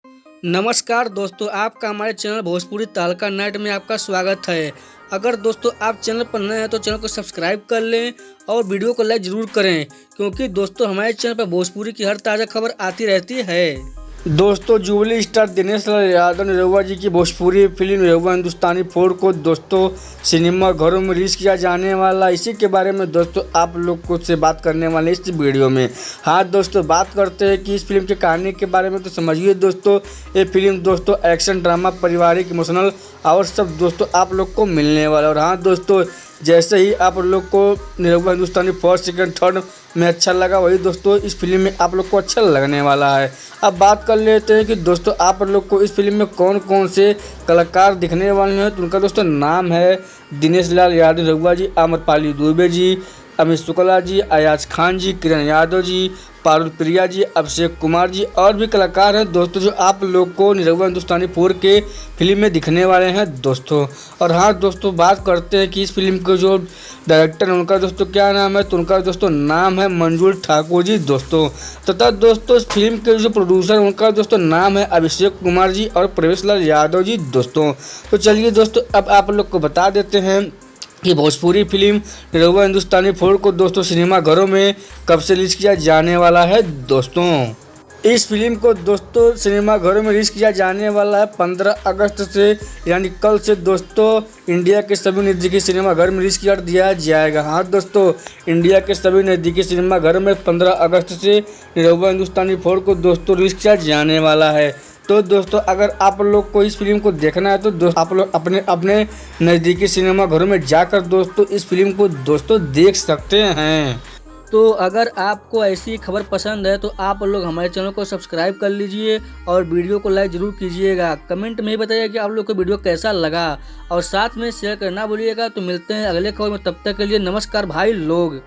नमस्कार दोस्तों, आपका हमारे चैनल भोजपुरी तहलका नाइट में आपका स्वागत है। अगर दोस्तों आप चैनल पर नए हैं तो चैनल को सब्सक्राइब कर लें और वीडियो को लाइक ज़रूर करें, क्योंकि दोस्तों हमारे चैनल पर भोजपुरी की हर ताज़ा खबर आती रहती है। दोस्तों जुबली स्टार दिनेश लाल यादव निरहुआ जी की भोजपुरी फिल्म निरहुआ हिंदुस्तानी 4 को दोस्तों सिनेमा घरों में रिलीज किया जाने वाला, इसी के बारे में दोस्तों आप लोग को से बात करने वाले इस वीडियो में। हाँ दोस्तों, बात करते हैं कि इस फिल्म की कहानी के बारे में। तो समझिए दोस्तों, ये फिल्म दोस्तों एक्शन ड्रामा पारिवारिक इमोशनल और सब दोस्तों आप लोग को मिलने वाला। और हाँ दोस्तों, जैसे ही आप लोग को निरहुआ हिंदुस्तानी फर्स्ट सेकंड थर्ड में अच्छा लगा, वही दोस्तों इस फिल्म में आप लोग को अच्छा लगने वाला है। अब बात कर लेते हैं कि दोस्तों आप लोग को इस फिल्म में कौन कौन से कलाकार दिखने वाले हैं। तो उनका दोस्तों नाम है दिनेश लाल यादव निरहुआ जी, आम्रपाली दुबे जी, अमित शुक्ला जी, अयाज खान जी, किरण यादव जी, पारुल प्रिया जी, अभिषेक कुमार जी और भी कलाकार हैं दोस्तों जो आप लोग को निरहुआ हिंदुस्तानी 4 के फिल्म में दिखने वाले हैं दोस्तों। और हाँ दोस्तों, बात करते हैं कि इस फिल्म के जो डायरेक्टर हैं उनका दोस्तों क्या नाम है। तो उनका दोस्तों नाम है मंजूर ठाकुर जी दोस्तों। तथा दोस्तों इस फिल्म के जो प्रोड्यूसर उनका दोस्तों नाम है अभिषेक कुमार जी और प्रवेश लाल यादव जी दोस्तों। तो चलिए दोस्तों, अब आप लोग को बता देते हैं कि भोजपुरी फिल्म निरहुआ हिंदुस्तानी 4 को दोस्तों सिनेमा घरों में कब से रिलीज किया जाने वाला है दोस्तों। इस फिल्म को दोस्तों सिनेमा घरों में रिलीज किया जाने वाला है 15 अगस्त से, यानी कल से दोस्तों इंडिया के सभी नज़दीकी सिनेमा घर में रिलीज कर दिया जाएगा। हाँ दोस्तों, इंडिया के सभी नज़दीकी सिनेमा घर में 15 अगस्त से निरहुआ हिंदुस्तानी 4 को दोस्तों रिलीज किया जाने वाला है। तो दोस्तों अगर आप लोग को इस फिल्म को देखना है तो दोस्तों आप लोग अपने अपने नज़दीकी सिनेमा घरों में जाकर दोस्तों इस फिल्म को दोस्तों देख सकते हैं। तो अगर आपको ऐसी खबर पसंद है तो आप लोग हमारे चैनल को सब्सक्राइब कर लीजिए और वीडियो को लाइक ज़रूर कीजिएगा। कमेंट में ही बताइए कि आप लोग को वीडियो कैसा लगा और साथ में शेयर करना भूलिएगा। तो मिलते हैं अगले खबर में, तब तक के लिए नमस्कार भाई लोग।